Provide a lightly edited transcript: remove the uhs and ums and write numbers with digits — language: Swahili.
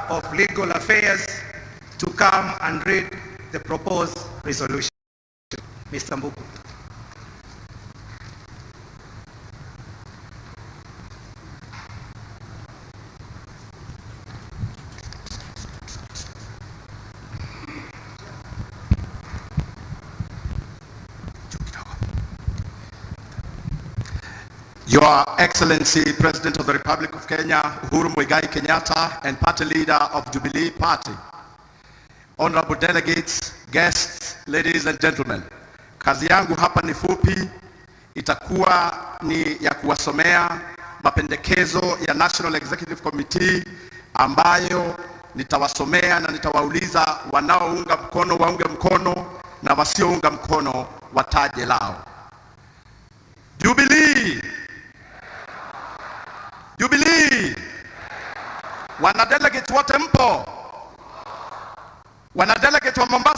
of Legal Affairs to come and read the proposed resolution. Mr. Mbuku. Your Excellency, President of the Republic of Kenya, Uhuru Muigai Kenyatta, and Party Leader of Jubilee Party, honorable delegates, guests, ladies and gentlemen, kazi yangu hapa ni fupi, itakuwa ni ya kuwasomea mapendekezo ya National Executive Committee ambayo nitawasomea na nitawauliza wanaounga mkono waunge mkono na wasiounga mkono wataje lao. Jubilee! Jubilee! Wana delegate wote mpo? Wana delegate wa Mombasa